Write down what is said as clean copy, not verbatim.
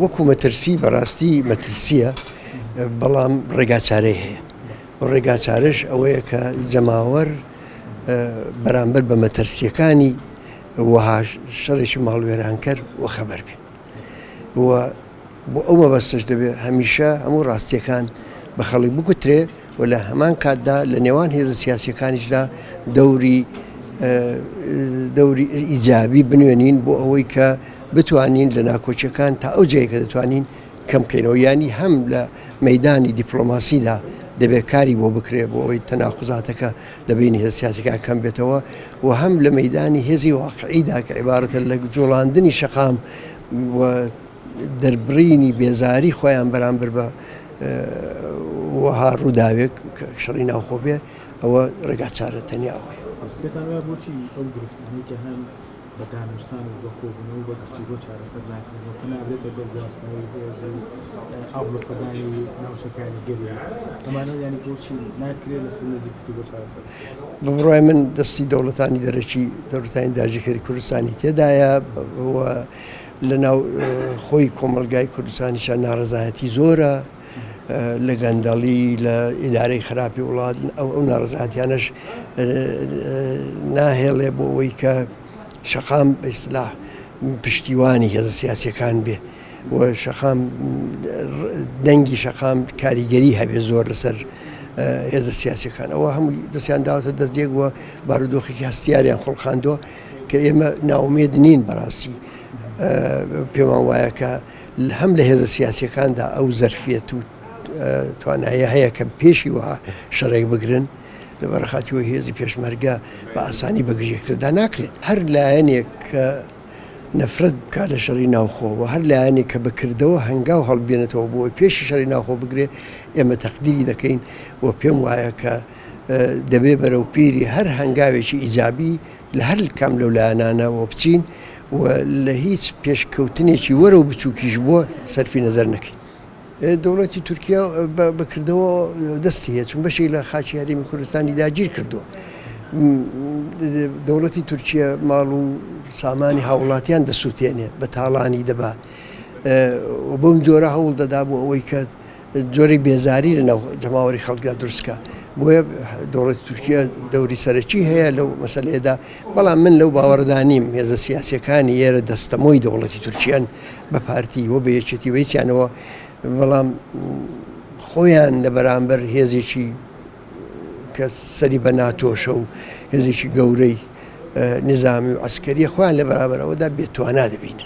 وەکو مەترسی بەڕاستی مەترسیە بەڵام ڕێگاچارەی هەیە. ڕێگاچارەش ئەوەیە کە جەماوەر بەرامبەر بە مەترسیەکانی وەها شەڕێکی ماڵوێرانکەر وە خەبەر بێ. بۆ ئەو مەبەستەش دەبێت هەمیشە هەموو ڕاستیەکان بە خەڵک بگوترێ و لە هەمان کاتدا لە نێوان هێزە سیاسیەکانیشدا دەوری ئیجابی بنوێنین بۆ ئەوەی کە بتوانین لە ناکۆچیەکان تا ئەو جەیە کە دەتوانین کەم بکەینەوە، ینی هەم لە مەیدانی دیپلۆماسیدا دەبێت کاری بۆ بکرێ بۆ ئەوەی تەناقوزاتەکە لە بینی هێزە سیاسیەکان کەم بێتەوە و هەم لە مەیدانی هێزی واقعیدا کە عیبارەتە لە جوڵاندنی شەقام و دەربڕینی بێزاری خۆیان بەرامبەر بە وەها ڕووداوێک شەڕی ناوخۆ بێ، ئەوە ڕێگاچارە تەنیا ئەوەیە. بۆچی ئەو گرفتانەی کە هەم بە دانوستان و بە کۆبوونەوە بە گفتوگۆ چارەسەر ناکردنەوە کە نابێتە دەرگواستنەوەی هێز و ئاڵۆسەدانی و ناوچەکانی گەلی ئەمانە یانی بۆچی ناکرێت لەسەر نزیک گفتوگۆ چارەسەر؟ بڕای من دەستی دەوڵەتانی دەرەکی دەوڵەتانی داگیرکەری کوردستانی تێدایە و لە ناو خۆی کۆمەلگای کوردستانیشان ناڕەزایەتی زۆرە لە گەندەڵی لە ئیدارەی خراپی وڵات ئەو ناڕەزایەتیانەش ناهێڵێ بۆ ئەوەی کە شەقام بە ئیستلاح پشتیوانی هێزە سیاسیەکان بێ و شەقام دەنگی شەقام کاریگەری هەبێ زۆر لەسەر هێزە سیاسیەکان. ئەوە هەمووی دەستیان داوەتە دەستێک وە بارودۆخێکی هەستیاریان خۆڵخاندووە کە ئێمە ناومێد نین بەڕاستی. پێمان وایە کە هەم لە هێزە سیاسیەکاندا ئەو زەرفیەت و توانایە هەیە کە پێشی وها شەڕێک بگرن لە بەرەخاتیەوە هێزی پێشمەرگە بە ئاسانی بەگژێکتردا ناکرێت. هەر لایەنێک کە نەفرەت بکات لە شەڕی ناوخۆ و هەر لایەنێک کە بەکردەوە هەنگاو هەڵبێنێتەوە بۆ پێشی شەڕی ناوخۆ بگرێ ئێمە تەقدیری دەکەین و پێم وایە کە دەبێ بەرەو پیری هەر هەنگاوێکی ئیجابی لە هەر کام لەو لایەنانەوە بچین و لە هیچ پێشکەوتنێکی وەرە و بچووکیش بووە سەرفی نەزەر نەکەین. دەوڵەتی تورکیا بەکردەوە دەستی هەیە چون بەشێک لە خاچی هەرێمی کوردستانی داگیر کردووە. دەوڵەتی تورکیا ماڵ و سامانی هاوڵاتیان دەسووتێنێ بە تاڵانی دەبا و بەم جۆرە هەوڵ دەدا بۆ ئەوەی کە جۆری بێزاری لەناو جەماوەری خەڵکا دروستکە. بۆیە دەوڵەتی تورکیا دەوری سەرەکی هەیە لەو مەسەلەیەدا، بەڵام من لەو باوەڕدانیم هێزە سیاسیەکانی ئێرە دەستەمۆی دەوڵەتی تورکیان بە پارتی و بە یەکێتی وەیچیانەوە، بەڵام خۆیان لە بەرامبەر هێزێکی کە سەری بە ناتۆشە و هێزێکی گەورەی نظامی و عسکەریە خۆیان لە بەرامبەرەوەدا بێتوانە دەبینن.